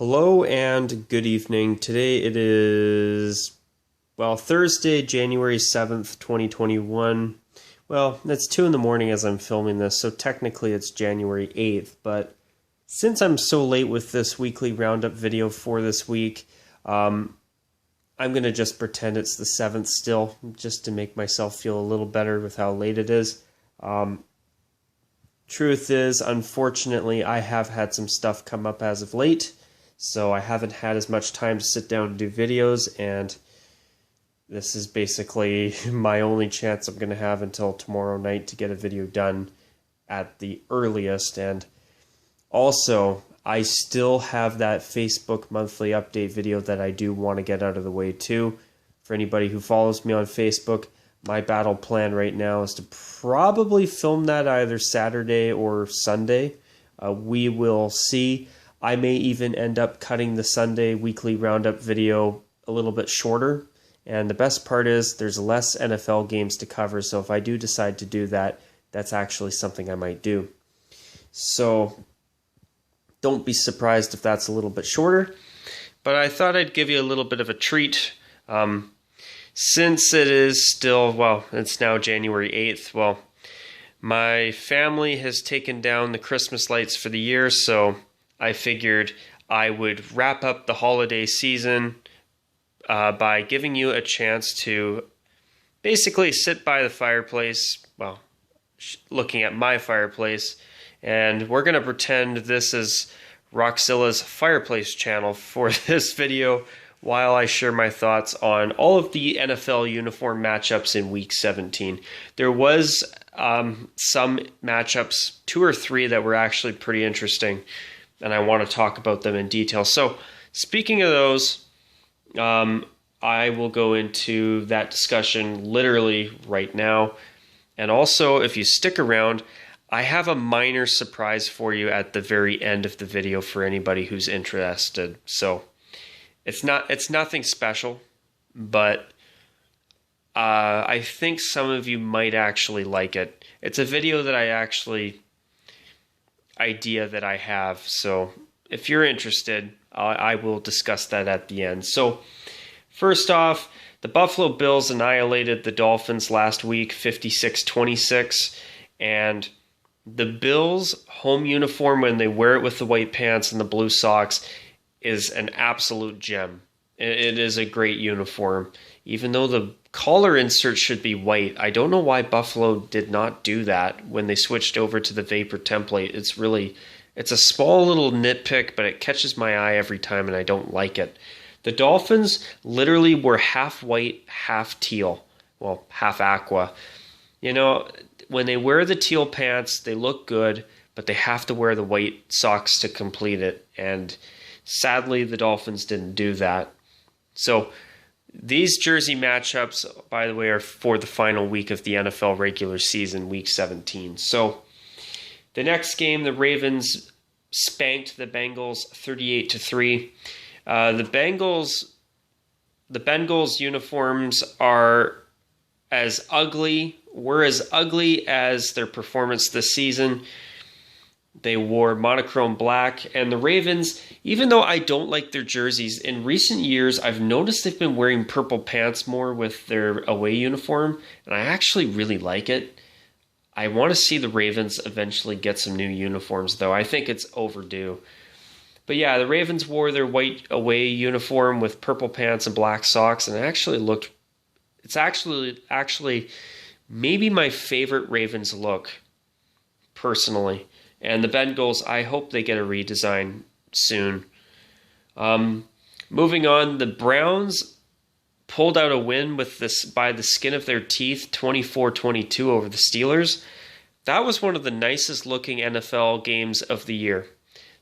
Hello and good evening. Today it is, Thursday, January 7th, 2021. Well, it's 2 in the morning as I'm filming this, so technically it's January 8th, but since I'm so late with this weekly Roundup video for this week, I'm going to just pretend it's the 7th still, just to make myself feel a little better with how late it is. Truth is, unfortunately, I have had some stuff come up as of late, so I haven't had as much time to sit down and do videos, and this is basically my only chance I'm going to have until tomorrow night to get a video done at the earliest. And also, I still have that Facebook monthly update video that I do want to get out of the way too. For anybody who follows me on Facebook, my battle plan right now is to probably film that either Saturday or Sunday. We will see. I may even end up cutting the Sunday weekly roundup video a little bit shorter. And the best part is there's less NFL games to cover. So if I do decide to do that, that's actually something I might do. So don't be surprised if that's a little bit shorter. But I thought I'd give you a little bit of a treat. Since it is still, it's now January 8th, my family has taken down the Christmas lights for the year, so I figured I would wrap up the holiday season by giving you a chance to basically sit by the fireplace, looking at my fireplace, and we're going to pretend this is Rockzilla's fireplace channel for this video while I share my thoughts on all of the NFL uniform matchups in Week 17. There was some matchups, 2 or 3, that were actually pretty interesting, and I want to talk about them in detail. So, speaking of those, I will go into that discussion literally right now. And also, if you stick around, I have a minor surprise for you at the very end of the video for anybody who's interested. So, it's nothing special, but I think some of you might actually like it. It's a video that I have. So if you're interested, I will discuss that at the end. So first off, the Buffalo Bills annihilated the Dolphins last week, 56-26, and the Bills' home uniform, when they wear it with the white pants and the blue socks, is an absolute gem. It is a great uniform. Even though the collar insert should be white, I don't know why Buffalo did not do that when they switched over to the Vapor template. It's a small little nitpick, but it catches my eye every time and I don't like it. The Dolphins literally were half white, half teal. Well, half aqua. You know, when they wear the teal pants, they look good, but they have to wear the white socks to complete it. And sadly, the Dolphins didn't do that. So these jersey matchups, by the way, are for the final week of the NFL regular season, Week 17. So the next game, the Ravens spanked the Bengals 38-3. The Bengals uniforms were as ugly as their performance this season. They wore monochrome black, and the Ravens, even though I don't like their jerseys, in recent years I've noticed they've been wearing purple pants more with their away uniform, and I actually really like it. I want to see the Ravens eventually get some new uniforms, though. I think it's overdue. But yeah, the Ravens wore their white away uniform with purple pants and black socks, and it's actually maybe my favorite Ravens look, personally. And the Bengals, I hope they get a redesign soon. Moving on, the Browns pulled out a win with this by the skin of their teeth, 24-22 over the Steelers. That was one of the nicest looking NFL games of the year.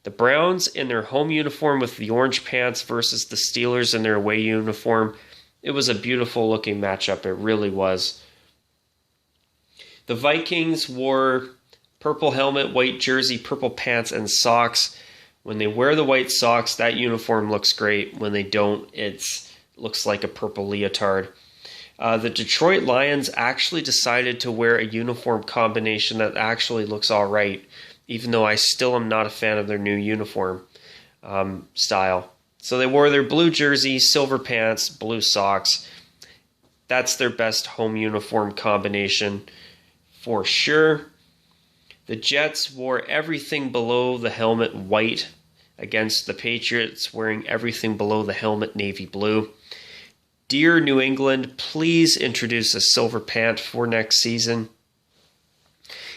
The Browns in their home uniform with the orange pants versus the Steelers in their away uniform. It was a beautiful looking matchup. It really was. The Vikings wore purple helmet, white jersey, purple pants, and socks. When they wear the white socks, that uniform looks great. When they don't, it looks like a purple leotard. The Detroit Lions actually decided to wear a uniform combination that actually looks all right, even though I still am not a fan of their new uniform. style. So they wore their blue jersey, silver pants, blue socks. That's their best home uniform combination for sure. The Jets wore everything below the helmet white against the Patriots, wearing everything below the helmet navy blue. Dear New England, please introduce a silver pant for next season.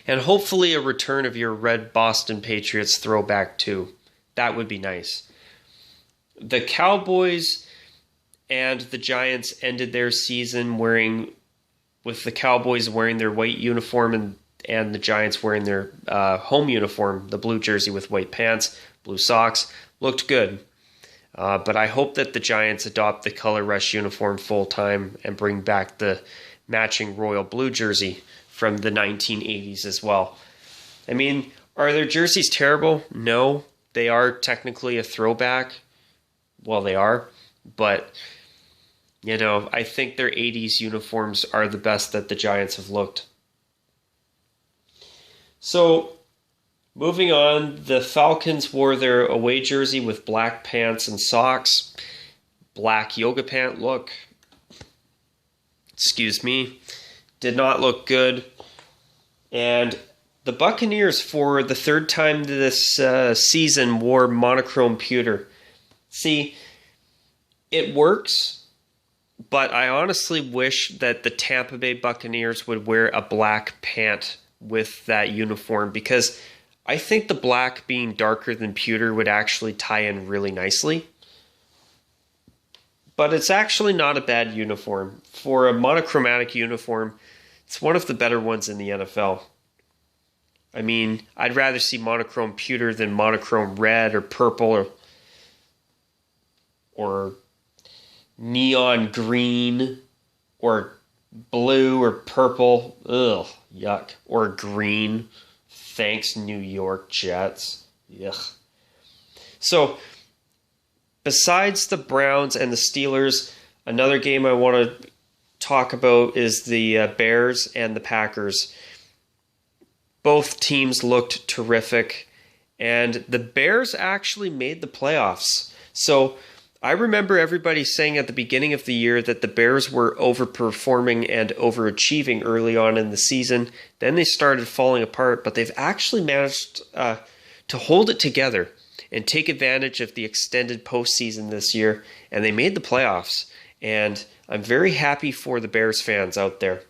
And hopefully a return of your red Boston Patriots throwback too. That would be nice. The Cowboys and the Giants ended their season with the Cowboys wearing their white uniform and the Giants wearing their home uniform, the blue jersey with white pants, blue socks. Looked good. But I hope that the Giants adopt the Color Rush uniform full time and bring back the matching royal blue jersey from the 1980s as well. I mean, are their jerseys terrible? No, they are technically a throwback. Well, they are, but I think their 80s uniforms are the best that the Giants have looked. So, moving on, the Falcons wore their away jersey with black pants and socks, black yoga pant look. Excuse me. Did not look good. And the Buccaneers, for the third time this season, wore monochrome pewter. See, it works, but I honestly wish that the Tampa Bay Buccaneers would wear a black pant with that uniform, because I think the black being darker than pewter would actually tie in really nicely. But it's actually not a bad uniform. For a monochromatic uniform, it's one of the better ones in the NFL. I mean, I'd rather see monochrome pewter than monochrome red or purple or neon green or blue or purple. Ugh, yuck. Or green. Thanks, New York Jets. Yuck. So, besides the Browns and the Steelers, another game I want to talk about is the Bears and the Packers. Both teams looked terrific, and the Bears actually made the playoffs. So I remember everybody saying at the beginning of the year that the Bears were overperforming and overachieving early on in the season. Then they started falling apart, but they've actually managed to hold it together and take advantage of the extended postseason this year, and they made the playoffs. And I'm very happy for the Bears fans out there.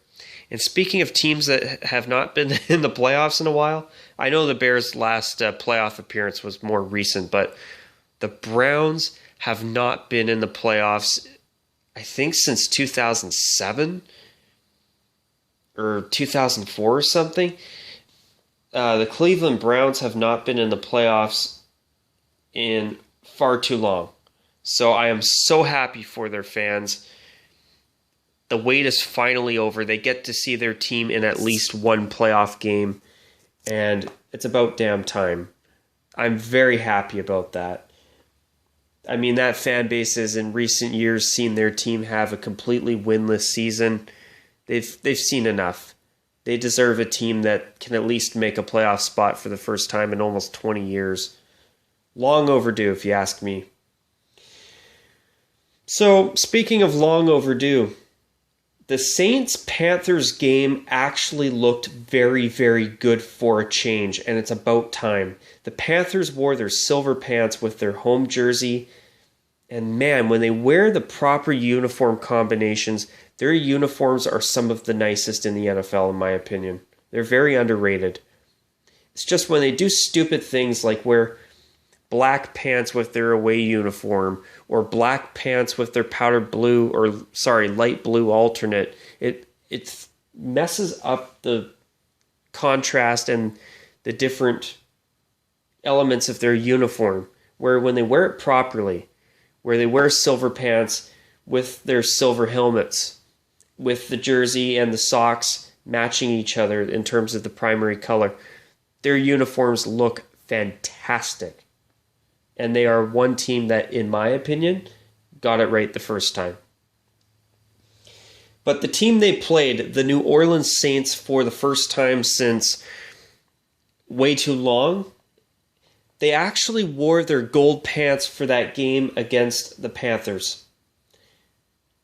And speaking of teams that have not been in the playoffs in a while, I know the Bears' last playoff appearance was more recent, but the Browns have not been in the playoffs, I think, since 2007 or 2004 or something. The Cleveland Browns have not been in the playoffs in far too long. So I am so happy for their fans. The wait is finally over. They get to see their team in at least one playoff game, and it's about damn time. I'm very happy about that. I mean, that fan base has in recent years seen their team have a completely winless season. They've seen enough. They deserve a team that can at least make a playoff spot for the first time in almost 20 years. Long overdue, if you ask me. So, speaking of long overdue, the Saints-Panthers game actually looked very, very good for a change, and it's about time. The Panthers wore their silver pants with their home jersey, and man, when they wear the proper uniform combinations, their uniforms are some of the nicest in the NFL, in my opinion. They're very underrated. It's just when they do stupid things like wear black pants with their away uniform, or black pants with their light blue alternate, it messes up the contrast and the different elements of their uniform. Where when they wear it properly, where they wear silver pants with their silver helmets, with the jersey and the socks matching each other in terms of the primary color, their uniforms look fantastic. And they are one team that, in my opinion, got it right the first time. But the team they played, the New Orleans Saints, for the first time since way too long, they actually wore their gold pants for that game against the Panthers.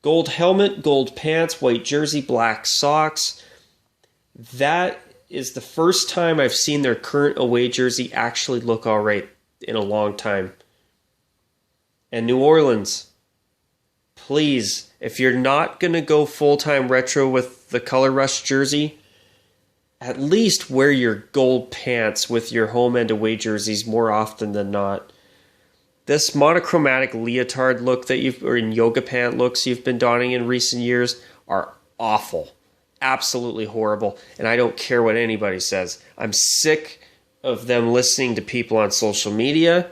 Gold helmet, gold pants, white jersey, black socks. That is the first time I've seen their current away jersey actually look all right in a long time. And New Orleans, please, if you're not going to go full-time retro with the Color Rush jersey, at least wear your gold pants with your home and away jerseys more often than not. This monochromatic leotard look that or in yoga pant looks you've been donning in recent years are awful. Absolutely horrible. And I don't care what anybody says. I'm sick of them listening to people on social media,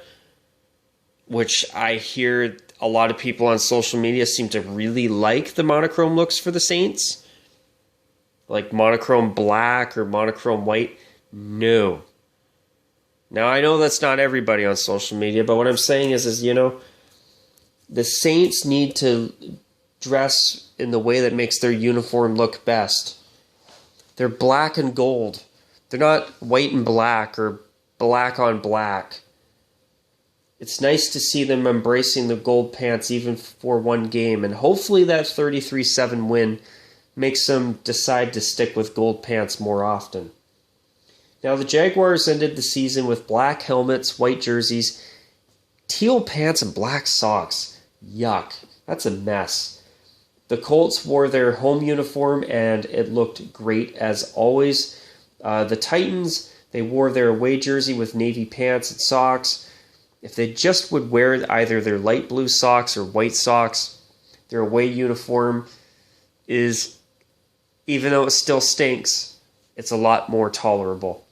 which I hear a lot of people on social media seem to really like the monochrome looks for the Saints. Like monochrome black or monochrome white. No. Now, I know that's not everybody on social media, but what I'm saying is the Saints need to dress in the way that makes their uniform look best. They're black and gold. They're not white and black or black on black. It's nice to see them embracing the gold pants even for one game, and hopefully that 33-7 win makes them decide to stick with gold pants more often. Now, the Jaguars ended the season with black helmets, white jerseys, teal pants, and black socks. Yuck. That's a mess. The Colts wore their home uniform, and it looked great as always. The Titans, they wore their away jersey with navy pants and socks. If they just would wear either their light blue socks or white socks, their away uniform is, even though it still stinks, it's a lot more tolerable.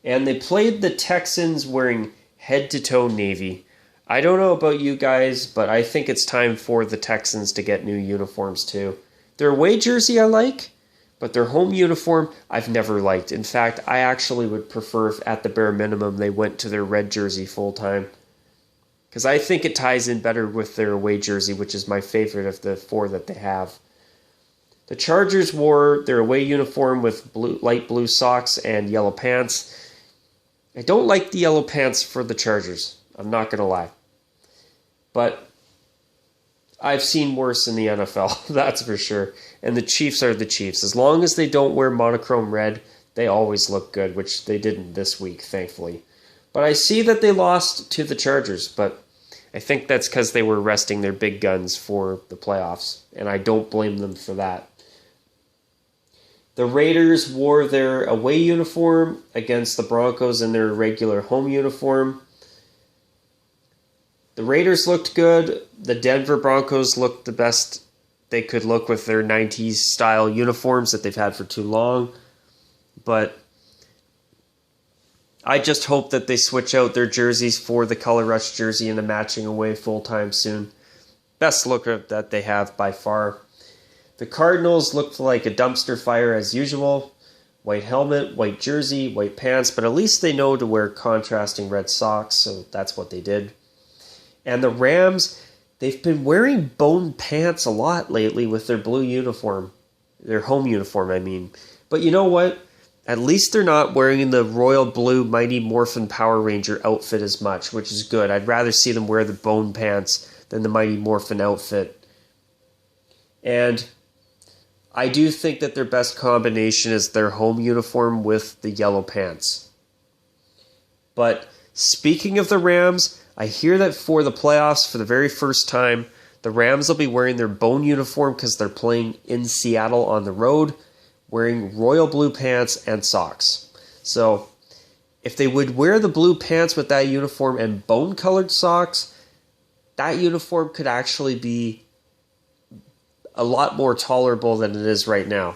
And they played the Texans wearing head-to-toe navy. I don't know about you guys, but I think it's time for the Texans to get new uniforms too. Their away jersey I like, but their home uniform I've never liked. In fact, I actually would prefer if at the bare minimum they went to their red jersey full-time. Because I think it ties in better with their away jersey, which is my favorite of the four that they have. The Chargers wore their away uniform with light blue socks and yellow pants. I don't like the yellow pants for the Chargers. I'm not going to lie. But I've seen worse in the NFL, that's for sure. And the Chiefs are the Chiefs. As long as they don't wear monochrome red, they always look good, which they didn't this week, thankfully. But I see that they lost to the Chargers, but I think that's because they were resting their big guns for the playoffs, and I don't blame them for that. The Raiders wore their away uniform against the Broncos in their regular home uniform. The Raiders looked good. The Denver Broncos looked the best they could look with their 90s style uniforms that they've had for too long. But I just hope that they switch out their jerseys for the Color Rush jersey and a matching away full-time soon. Best look that they have by far. The Cardinals looked like a dumpster fire as usual. White helmet, white jersey, white pants, but at least they know to wear contrasting red socks, so that's what they did. And the Rams, they've been wearing bone pants a lot lately with their blue uniform. Their home uniform, I mean. But you know what? At least they're not wearing the royal blue Mighty Morphin Power Ranger outfit as much, which is good. I'd rather see them wear the bone pants than the Mighty Morphin outfit. And I do think that their best combination is their home uniform with the yellow pants. But speaking of the Rams, I hear that for the playoffs, for the very first time, the Rams will be wearing their bone uniform because they're playing in Seattle on the road, wearing royal blue pants and socks. So if they would wear the blue pants with that uniform and bone-colored socks, that uniform could actually be a lot more tolerable than it is right now.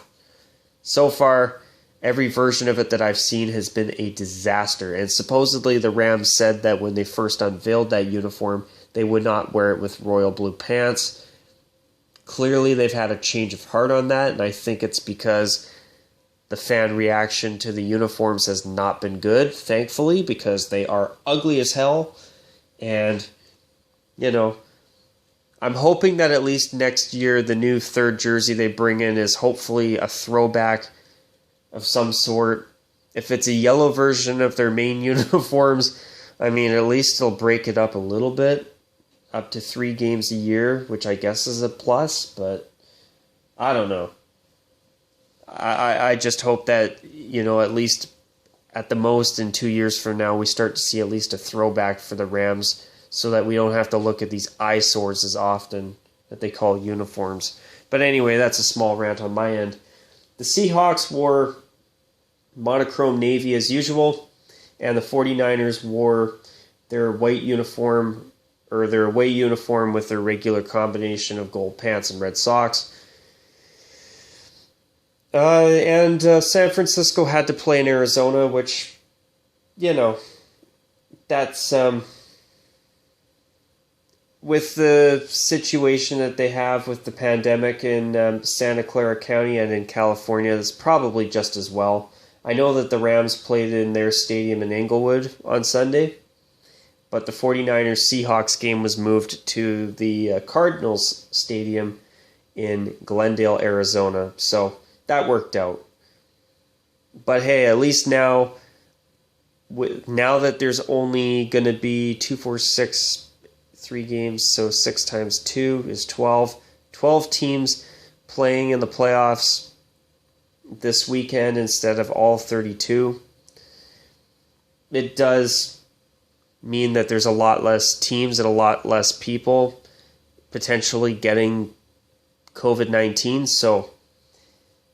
So far, every version of it that I've seen has been a disaster, and supposedly the Rams said that when they first unveiled that uniform, they would not wear it with royal blue pants. Clearly, they've had a change of heart on that, and I think it's because the fan reaction to the uniforms has not been good, thankfully, because they are ugly as hell, and, I'm hoping that at least next year the new third jersey they bring in is hopefully a throwback of some sort. If it's a yellow version of their main uniforms, I mean, at least they'll break it up a little bit, up to 3 games a year, which I guess is a plus, but I don't know. I just hope that, at least at the most in 2 years from now, we start to see at least a throwback for the Rams so that we don't have to look at these eyesores as often that they call uniforms. But anyway, that's a small rant on my end. The Seahawks wore monochrome navy as usual, and the 49ers wore their white uniform, or their away uniform with their regular combination of gold pants and red socks. And San Francisco had to play in Arizona, which, that's with the situation that they have with the pandemic in Santa Clara County and in California, it's probably just as well. I know that the Rams played in their stadium in Inglewood on Sunday, but the 49ers Seahawks game was moved to the Cardinals stadium in Glendale, Arizona. So that worked out. But hey, at least now that there's only going to be 2, 4, 6, 3 games, so 6 times 2 is 12. 12 teams playing in the playoffs this weekend instead of all 32. It does mean that there's a lot less teams and a lot less people potentially getting COVID-19, so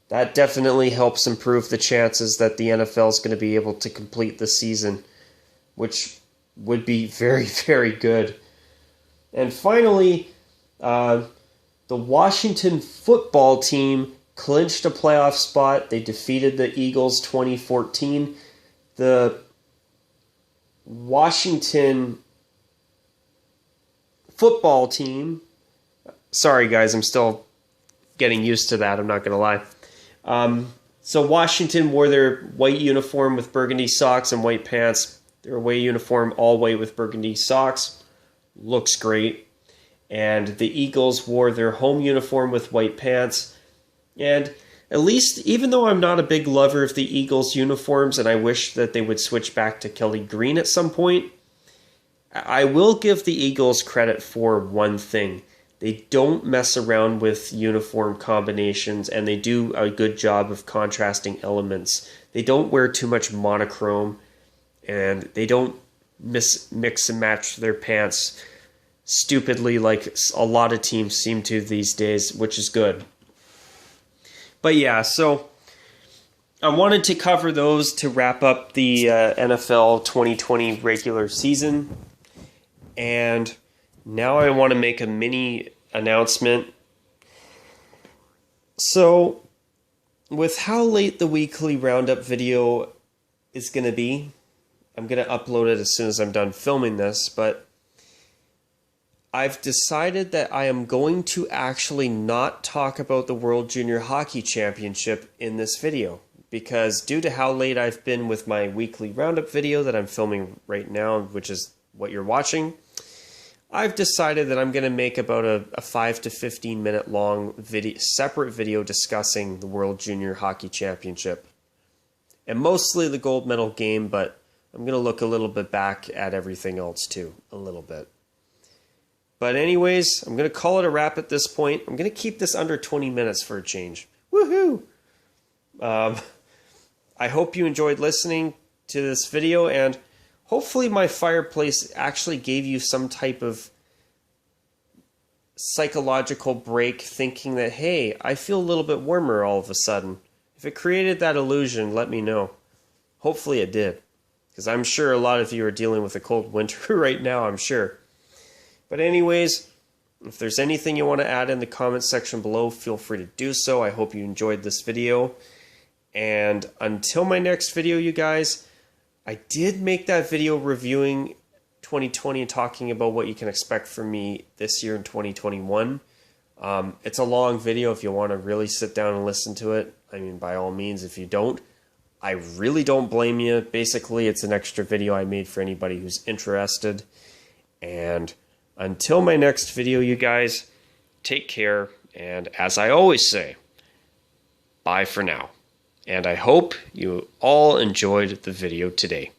that definitely helps improve the chances that the NFL is going to be able to complete the season, which would be very, very good. And finally, the Washington football team clinched a playoff spot. They defeated the Eagles 2014. The Washington football team, sorry guys, I'm still getting used to that, I'm not going to lie. So Washington wore their white uniform with burgundy socks and white pants. Their away uniform, all white with burgundy socks. Looks great. And the Eagles wore their home uniform with white pants. And at least, even though I'm not a big lover of the Eagles uniforms, and I wish that they would switch back to Kelly Green at some point, I will give the Eagles credit for one thing. They don't mess around with uniform combinations, and they do a good job of contrasting elements. They don't wear too much monochrome, and they don't mix and match their pants stupidly like a lot of teams seem to these days, which is good. But yeah, so I wanted to cover those to wrap up the NFL 2020 regular season. And now I want to make a mini announcement. So, with how late the weekly Roundup video is going to be, I'm going to upload it as soon as I'm done filming this, but I've decided that I am going to actually not talk about the World Junior Hockey Championship in this video, because due to how late I've been with my weekly Roundup video that I'm filming right now, which is what you're watching, I've decided that I'm going to make about a 5 to 15 minute long separate video discussing the World Junior Hockey Championship. And mostly the gold medal game, but I'm going to look a little bit back at everything else too, a little bit. But anyways, I'm going to call it a wrap at this point. I'm going to keep this under 20 minutes for a change. Woohoo! I hope you enjoyed listening to this video, and hopefully my fireplace actually gave you some type of psychological break, thinking that, hey, I feel a little bit warmer all of a sudden. If it created that illusion, let me know. Hopefully it did, because I'm sure a lot of you are dealing with a cold winter right now, I'm sure. But anyways, if there's anything you want to add in the comments section below, feel free to do so. I hope you enjoyed this video. And until my next video, you guys, I did make that video reviewing 2020 and talking about what you can expect from me this year in 2021. It's a long video if you want to really sit down and listen to it. I mean, by all means, if you don't, I really don't blame you. Basically, it's an extra video I made for anybody who's interested. And until my next video, you guys, take care, and as I always say, bye for now. And I hope you all enjoyed the video today.